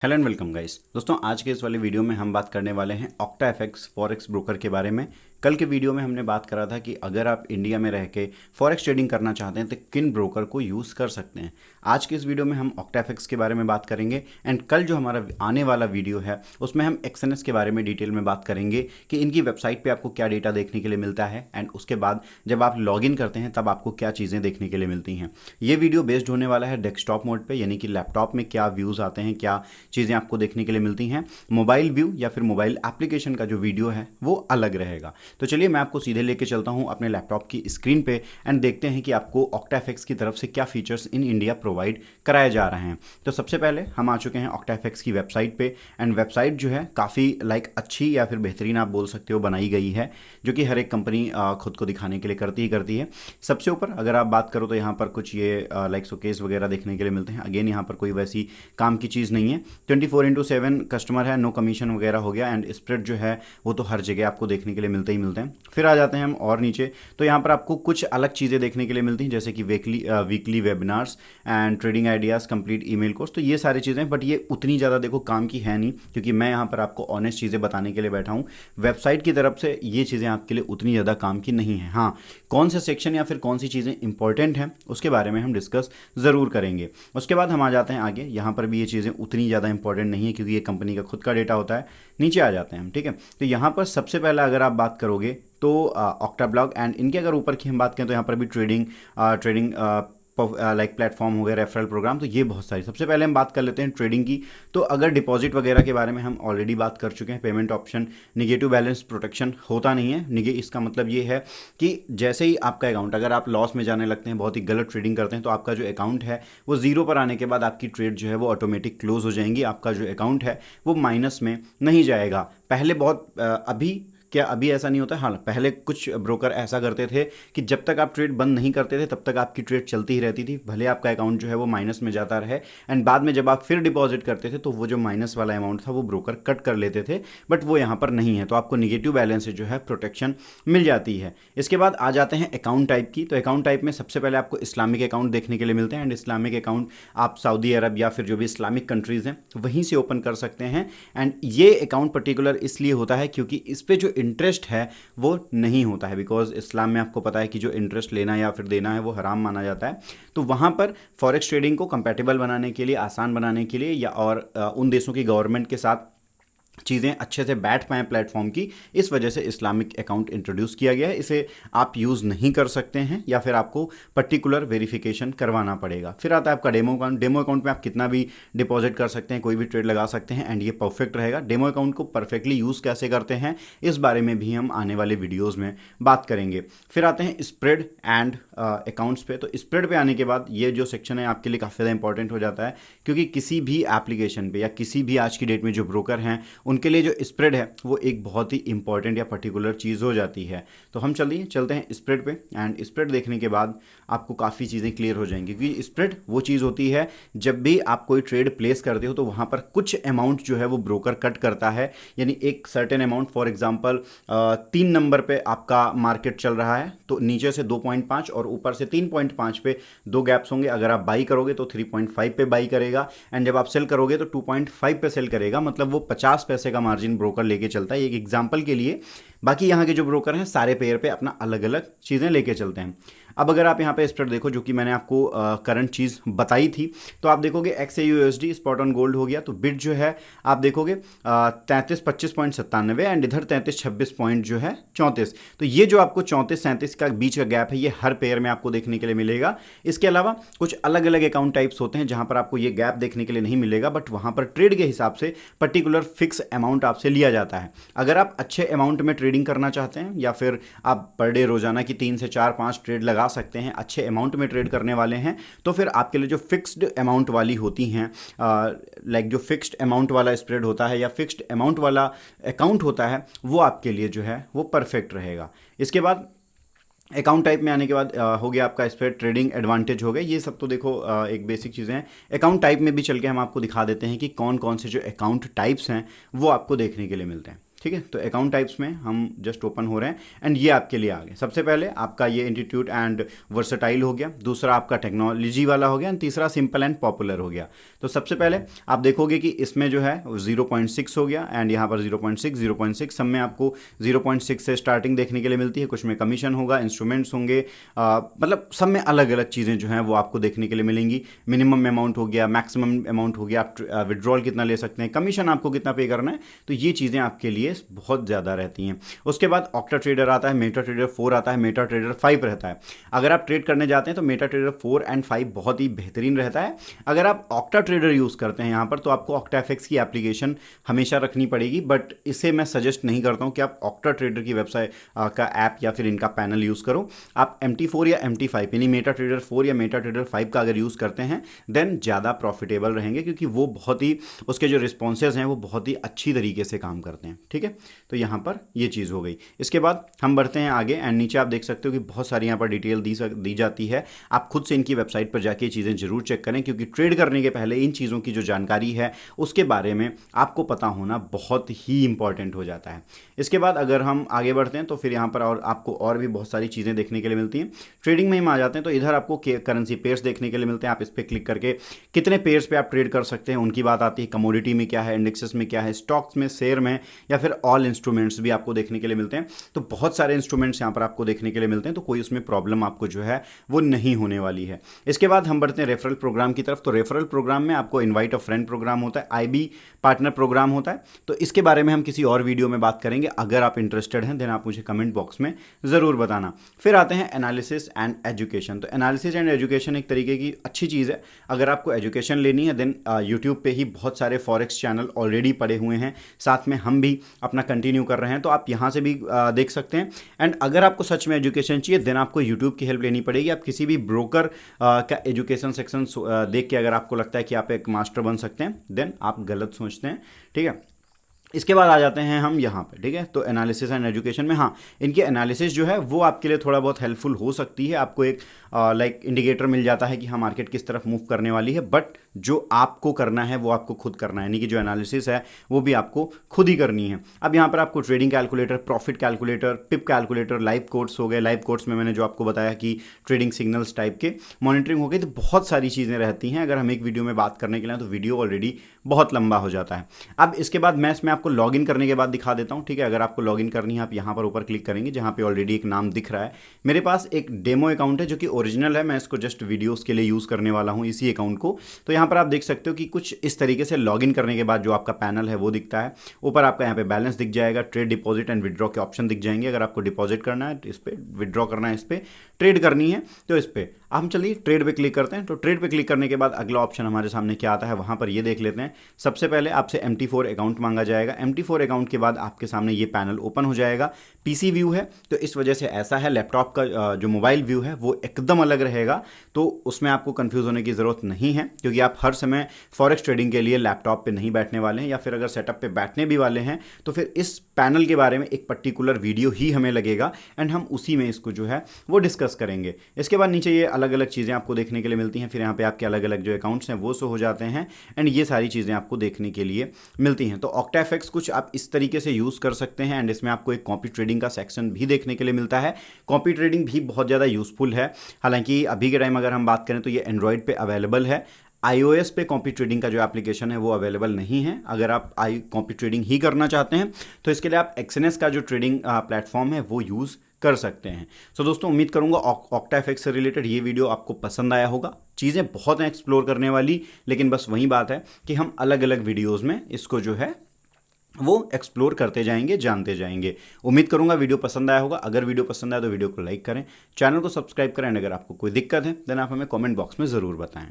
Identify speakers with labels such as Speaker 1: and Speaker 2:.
Speaker 1: Hello and welcome guys. दोस्तों आज के इस वाले वीडियो में हम बात करने वाले हैं ऑक्टाएफएक्स फॉरेक्स ब्रोकर के बारे में। कल के वीडियो में हमने बात करा था कि अगर आप इंडिया में रह के फॉरेक्स ट्रेडिंग करना चाहते हैं तो किन ब्रोकर को यूज़ कर सकते हैं। आज के इस वीडियो में हम ऑक्टाएफएक्स के बारे में बात करेंगे एंड कल जो हमारा आने वाला वीडियो है उसमें हम एक्सएनएस के बारे में डिटेल में बात करेंगे कि इनकी वेबसाइट पर आपको क्या डेटा देखने के लिए मिलता है एंड उसके बाद जब आप लॉग इन करते हैं तब आपको क्या चीज़ें देखने के लिए मिलती हैं। ये वीडियो बेस्ड होने वाला है डेस्कटॉप मोड पर, यानी कि लैपटॉप में क्या व्यूज़ आते हैं, क्या चीज़ें आपको देखने के लिए मिलती हैं। मोबाइल व्यू या फिर मोबाइल एप्लीकेशन का जो वीडियो है वो अलग रहेगा। तो चलिए मैं आपको सीधे लेके चलता हूं अपने लैपटॉप की स्क्रीन पे एंड देखते हैं कि आपको ऑक्टाएफएक्स की तरफ से क्या फीचर्स इन इंडिया प्रोवाइड कराए जा रहे हैं। तो सबसे पहले हम आ चुके हैं ऑक्टाएफएक्स की वेबसाइट पे एंड वेबसाइट जो है काफ़ी अच्छी या फिर बेहतरीन आप बोल सकते हो बनाई गई है, जो कि हर एक कंपनी खुद को दिखाने के लिए करती ही करती है। सबसे ऊपर अगर आप बात करो तो यहाँ पर कुछ ये शोकेस वगैरह देखने के लिए मिलते हैं। अगेन यहाँ पर कोई वैसी काम की चीज़ नहीं है। 24/7 कस्टमर है, नो कमीशन वगैरह हो गया एंड स्प्रेड जो है वो तो हर जगह आपको देखने के लिए मिलते ही मिलते हैं। फिर आ जाते हैं हम और नीचे, तो यहाँ पर आपको कुछ अलग चीज़ें देखने के लिए मिलती हैं, जैसे कि weekly webinars and trading ideas, complete email course. तो ये सारी चीज़ें, बट ये उतनी ज़्यादा देखो काम की है नहीं, क्योंकि मैं यहाँ पर आपको ऑनेस्ट चीज़ें बताने के लिए बैठा हूँ। वेबसाइट की तरफ से ये चीज़ें आपके लिए उतनी ज़्यादा काम की नहीं है। हाँ, कौन से सेक्शन या फिर कौन सी चीज़ें इंपॉर्टेंट हैं उसके बारे में हम डिस्कस ज़रूर करेंगे। उसके बाद हम आ जाते हैं आगे। यहाँ पर भी ये चीज़ें उतनी ज़्यादा इंपॉर्टेंट नहीं है, क्योंकि ये कंपनी का खुद का डेटा होता है। नीचे आ जाते हैं हम, ठीक है। तो यहाँ पर सबसे पहला अगर आप बात करोगे तो ऑक्टाब्लॉग एंड इनके अगर ऊपर की हम बात करें तो यहाँ पर भी ट्रेडिंग प्लेटफॉर्म हो गया, रेफरल प्रोग्राम, तो ये बहुत सारी। सबसे पहले हम बात कर लेते हैं ट्रेडिंग की। तो अगर डिपॉजिट वगैरह के बारे में हम ऑलरेडी बात कर चुके हैं। Payment option, negative balance protection होता नहीं है। इसका मतलब ये है कि जैसे ही आपका अकाउंट, अगर आप लॉस में जाने लगते हैं, बहुत ही गलत ट्रेडिंग करते हैं, तो आपका जो अकाउंट है वो जीरो पर आने के बाद आपकी ट्रेड जो है वो ऑटोमेटिक क्लोज हो जाएंगी। आपका जो अकाउंट है वो माइनस में नहीं जाएगा। पहले अभी ऐसा नहीं होता है। हाँ, पहले कुछ ब्रोकर ऐसा करते थे कि जब तक आप ट्रेड बंद नहीं करते थे तब तक आपकी ट्रेड चलती ही रहती थी, भले आपका अकाउंट जो है वो माइनस में जाता रहे। एंड बाद में जब आप फिर डिपॉजिट करते थे तो वो जो माइनस वाला अमाउंट था वो ब्रोकर कट कर लेते थे, बट वो यहाँ पर नहीं है। तो आपको निगेटिव बैलेंस से जो है प्रोटेक्शन मिल जाती है। इसके बाद आ जाते हैं अकाउंट टाइप की। तो अकाउंट टाइप में सबसे पहले आपको इस्लामिक अकाउंट देखने के लिए मिलते हैं एंड इस्लामिक अकाउंट आप सऊदी अरब या फिर जो भी इस्लामिक कंट्रीज़ हैं वहीं से ओपन कर सकते हैं। एंड ये अकाउंट पर्टिकुलर इसलिए होता है क्योंकि इस पर जो इंटरेस्ट है वो नहीं होता है, बिकॉज इस्लाम में आपको पता है कि जो इंटरेस्ट लेना या फिर देना है वो हराम माना जाता है। तो वहाँ पर फॉरेक्स ट्रेडिंग को कंपैटिबल बनाने के लिए, आसान बनाने के लिए, या और उन देशों की गवर्नमेंट के साथ चीज़ें अच्छे से बैठ पाएँ प्लेटफॉर्म की, इस वजह से इस्लामिक अकाउंट इंट्रोड्यूस किया गया है। इसे आप यूज़ नहीं कर सकते हैं या फिर आपको पर्टिकुलर वेरिफिकेशन करवाना पड़ेगा। फिर आता है आपका डेमो अकाउंट। डेमो अकाउंट में आप कितना भी डिपॉजिट कर सकते हैं, कोई भी ट्रेड लगा सकते हैं एंड ये परफेक्ट रहेगा। डेमो अकाउंट को परफेक्टली यूज़ कैसे करते हैं इस बारे में भी हम आने वाले वीडियोज़ में बात करेंगे। फिर आते हैं स्प्रेड एंड अकाउंट्स पे। तो स्प्रेड पे आने के बाद ये जो सेक्शन है आपके लिए काफ़ी ज़्यादा इंपॉर्टेंट हो जाता है, क्योंकि किसी भी एप्लीकेशन पे या किसी भी आज की डेट में जो ब्रोकर हैं उनके लिए जो स्प्रेड है वो एक बहुत ही इंपॉर्टेंट या पर्टिकुलर चीज़ हो जाती है। तो हम चलते हैं स्प्रेड पे एंड स्प्रेड देखने के बाद आपको काफ़ी चीज़ें क्लियर हो जाएंगी, क्योंकि स्प्रेड वो चीज़ होती है जब भी आप कोई ट्रेड प्लेस करते हो तो वहाँ पर कुछ अमाउंट जो है वो ब्रोकर कट करता है। यानी एक certain amount, for example 3 number पे आपका मार्केट चल रहा है तो नीचे से 2.5 और ऊपर से 3.5 पे 2 गैप्स होंगे। अगर आप बाई करोगे तो 3.5 पे बाई करेगा एंड जब आप सेल करोगे तो 2.5 पे सेल करेगा। मतलब वो 50 पैसे का मार्जिन ब्रोकर लेके चलता है, एक एग्जांपल के लिए। बाकी यहाँ के जो ब्रोकर हैं सारे पेयर पे अपना अलग अलग चीज़ें लेके चलते हैं। अब अगर आप यहाँ पे स्प्रेड देखो, जो कि मैंने आपको करंट चीज़ बताई थी, तो आप देखोगे XAUUSD स्पॉट ऑन गोल्ड हो गया। तो बिट जो है आप देखोगे 3325.97 एंड इधर 3326 पॉइंट जो है 34। तो ये जो आपको 34-37 का बीच का गैप है ये हर पेयर में आपको देखने के लिए मिलेगा। इसके अलावा कुछ अलग अलग अकाउंट टाइप्स होते हैं जहाँ पर आपको ये गैप देखने के लिए नहीं मिलेगा, बट वहाँ पर ट्रेड के हिसाब से पर्टिकुलर फिक्स अमाउंट आपसे लिया जाता है। अगर आप अच्छे अमाउंट में ट्रेडिंग करना चाहते हैं या फिर आप पर डे रोजाना की 3 से 4-5 ट्रेड लगा सकते हैं, अच्छे अमाउंट में ट्रेड करने वाले हैं, तो फिर आपके लिए जो फिक्स्ड अमाउंट वाली होती हैं, जो फिक्स्ड अमाउंट वाला स्प्रेड होता है या फिक्स्ड अमाउंट वाला अकाउंट होता है, वो आपके लिए जो है वो परफेक्ट रहेगा। इसके बाद अकाउंट टाइप में आने के बाद हो गया आपका स्प्रेड, ट्रेडिंग एडवांटेज हो गया। ये सब तो देखो एक बेसिक चीज़ें हैं। अकाउंट टाइप में भी चल के हम आपको दिखा देते हैं कि कौन कौन से जो अकाउंट टाइप्स हैं वो आपको देखने के लिए मिलते हैं। ठीक है। तो अकाउंट टाइप्स में हम जस्ट ओपन हो रहे हैं एंड ये आपके लिए आ गए। सबसे पहले आपका ये इंस्टीट्यूट एंड वर्सेटाइल हो गया, दूसरा आपका टेक्नोलॉजी वाला हो गया एंड तीसरा सिंपल एंड पॉपुलर हो गया। तो सबसे पहले आप देखोगे कि इसमें जो है 0.6 हो गया एंड यहाँ पर 0.6 सब में आपको 0.6 से स्टार्टिंग देखने के लिए मिलती है। कुछ में कमीशन होगा, इंस्ट्रूमेंट्स होंगे, मतलब सब में अलग अलग चीज़ें जो हैं वो आपको देखने के लिए मिलेंगी। मिनिमम अमाउंट हो गया, मैक्सिमम अमाउंट हो गया, आप विड्रॉल कितना ले सकते हैं, कमीशन आपको कितना पे करना है, तो ये चीज़ें आपके लिए बहुत ज़्यादा रहती हैं। उसके बाद ऑक्टा ट्रेडर आता है, मेटा ट्रेडर 4 आता है, मेटा ट्रेडर 5 रहता है। अगर आप ट्रेड करने जाते हैं तो मेटा ट्रेडर 4 एंड 5 बहुत ही बेहतरीन रहता है। अगर आप ऑक्टा ट्रेडर यूज़ करते हैं यहाँ पर तो आपको ऑक्टा एफएक्स की एप्लीकेशन हमेशा रखनी पड़ेगी, बट इसे मैं सजेस्ट नहीं करता हूँ कि आप ऑक्टा ट्रेडर की वेबसाइट का ऐप या फिर इनका पैनल यूज़ करो। आप MT4 या MT5 यानी मेटा ट्रेडर 4 या मेटा ट्रेडर 5 का अगर यूज़ करते हैं देन ज़्यादा प्रॉफिटेबल रहेंगे, क्योंकि वो बहुत ही उसके जो रिस्पॉन्सेज हैं वो बहुत ही अच्छी तरीके से काम करते हैं। ठीक है, तो यहाँ पर ये चीज़ हो गई। इसके बाद हम बढ़ते हैं आगे एंड नीचे आप देख सकते हो कि बहुत सारी यहाँ पर डिटेल दी जाती है। आप खुद से इनकी वेबसाइट पर जाके चीज़ें जरूर चेक करें, क्योंकि ट्रेड करने के पहले इन चीज़ों की जो जानकारी है उसके बारे में आपको पता होना बहुत ही इंपॉर्टेंट हो जाता है। इसके बाद अगर हम आगे बढ़ते हैं तो फिर यहाँ पर और आपको और भी बहुत सारी चीज़ें देखने के लिए मिलती हैं। ट्रेडिंग में हम आ जाते हैं तो इधर आपको करेंसी पेयर्स देखने के लिए मिलते हैं। आप इस पर क्लिक करके कितने पेयर्स पे आप ट्रेड कर सकते हैं उनकी बात आती है। कमोडिटी में क्या है, इंडेक्सेस में क्या है, स्टॉक्स में, शेयर में, या फिर ऑल इंस्ट्रूमेंट्स भी आपको देखने के लिए मिलते हैं। तो बहुत सारे इंस्ट्रूमेंट्स यहाँ पर आपको देखने के लिए मिलते हैं, तो कोई उसमें प्रॉब्लम आपको जो है वो नहीं होने वाली है। इसके बाद हम बढ़ते हैं रेफरल प्रोग्राम की तरफ। तो रेफरल प्रोग्राम में आपको इन्वाइट अ फ्रेंड प्रोग्राम होता है, IB पार्टनर प्रोग्राम होता है। तो इसके बारे में हम किसी और वीडियो में बात करेंगे। अगर आप इंटरेस्टेड हैं देन आप मुझे कमेंट बॉक्स में ज़रूर बताना। फिर आते हैं एनालिसिस एंड एजुकेशन। तो एनालिसिस एंड एजुकेशन एक तरीके की अच्छी चीज़ है। अगर आपको एजुकेशन लेनी है देन यूट्यूब पे ही बहुत सारे फॉरेक्स चैनल ऑलरेडी पड़े हुए हैं, साथ में हम भी अपना कंटिन्यू कर रहे हैं, तो आप यहाँ से भी देख सकते हैं। एंड अगर आपको सच में एजुकेशन चाहिए देन आपको यूट्यूब की हेल्प लेनी पड़ेगी। आप किसी भी ब्रोकर का एजुकेशन सेक्शन देख के अगर आपको लगता है कि आप एक मास्टर बन सकते हैं देन आप गलत सोचते हैं। ठीक है, इसके बाद आ जाते हैं हम यहाँ पे। ठीक है, तो एनालिसिस एंड एजुकेशन में हाँ, इनकी एनालिसिस जो है वो आपके लिए थोड़ा बहुत हेल्पफुल हो सकती है। आपको एक लाइक इंडिकेटर मिल जाता है कि हाँ मार्केट किस तरफ मूव करने वाली है, बट जो आपको करना है वो आपको खुद करना है, यानी कि जो एनालिसिस है वो भी आपको खुद ही करनी है। अब यहाँ पर आपको ट्रेडिंग कैलकुलेटर, प्रॉफिट कैलकुलेटर, पिप कैलकुलेटर, लाइव कोट्स हो गए। लाइव कोट्स में मैंने जो आपको बताया कि ट्रेडिंग सिग्नल्स टाइप के मॉनिटरिंग हो गई, तो बहुत सारी चीज़ें रहती हैं। अगर हम एक वीडियो में बात करने के लिए तो वीडियो ऑलरेडी बहुत लंबा हो जाता है। अब इसके बाद मैं इसमें आपको लॉगिन करने के बाद दिखा देता हूँ। ठीक है, अगर आपको लॉगिन करनी है आप यहाँ पर ऊपर क्लिक करेंगे जहाँ पे ऑलरेडी एक नाम दिख रहा है। मेरे पास एक डेमो अकाउंट है जो कि ओरिजिनल है, मैं इसको जस्ट वीडियोस के लिए यूज़ करने वाला हूँ इसी अकाउंट को। तो यहाँ पर आप देख सकते हो कि कुछ इस तरीके से लॉगिन करने के बाद जो आपका पैनल है वो दिखता है। ऊपर आपका यहाँ पे बैलेंस दिख जाएगा, ट्रेड डिपॉजिट एंड विड्रॉ के ऑप्शन दिख जाएंगे। अगर आपको डिपॉजिट करना है इस पर, विड्रॉ करना है इस पर, ट्रेड करनी है तो इस पर हम चलिए ट्रेड पे क्लिक करते हैं। तो ट्रेड पे क्लिक करने के बाद अगला ऑप्शन हमारे सामने क्या आता है वहाँ पर ये देख लेते हैं। सबसे पहले आपसे MT4 अकाउंट मांगा जाएगा। MT4 अकाउंट के बाद आपके सामने ये पैनल ओपन हो जाएगा। PC व्यू है तो इस वजह से ऐसा है। लैपटॉप का जो मोबाइल व्यू है वो एकदम अलग रहेगा, तो उसमें आपको कंफ्यूज होने की ज़रूरत नहीं है, क्योंकि आप हर समय फॉरेक्स ट्रेडिंग के लिए लैपटॉप पे नहीं बैठने वाले हैं, या फिर अगर सेटअप पे बैठने भी वाले हैं तो फिर इस पैनल के बारे में एक पर्टिकुलर वीडियो ही हमें लगेगा एंड हम उसी में इसको जो है वो डिस्कस करेंगे। इसके बाद नीचे ये अलग अलग चीज़ें आपको देखने के लिए मिलती हैं। फिर यहाँ पे आपके अलग अलग जो अकाउंट्स हैं वो शो हो जाते हैं एंड ये सारी चीज़ें आपको देखने के लिए मिलती हैं। तो ऑक्टा एफएक्स कुछ आप इस तरीके से यूज़ कर सकते हैं एंड इसमें आपको एक कॉपी ट्रेडिंग का सेक्शन भी देखने के लिए मिलता है। कॉपी ट्रेडिंग भी बहुत ज़्यादा यूज़फुल है। हालांकि अभी के टाइम अगर हम बात करें तो ये एंड्रॉयड पे अवेलेबल है, iOS पे कॉपी ट्रेडिंग का जो एप्लीकेशन है वो अवेलेबल नहीं है। अगर आप कॉपी ट्रेडिंग ही करना चाहते हैं तो इसके लिए आप एक्सएनएस का जो ट्रेडिंग प्लेटफॉर्म है वो यूज़ कर सकते हैं। सो दोस्तों उम्मीद करूंगा ऑक्टा एफएक्स से रिलेटेड ये वीडियो आपको पसंद आया होगा। चीज़ें बहुत हैं एक्सप्लोर करने वाली, लेकिन बस वही बात है कि हम अलग अलग वीडियोज़ में इसको जो है वो एक्सप्लोर करते जाएंगे, जानते जाएंगे। उम्मीद करूंगा वीडियो पसंद आया होगा। अगर वीडियो पसंद आया तो वीडियो को लाइक करें, चैनल को सब्सक्राइब करें। अगर आपको कोई दिक्कत है देन आप हमें कमेंट बॉक्स में ज़रूर बताएं।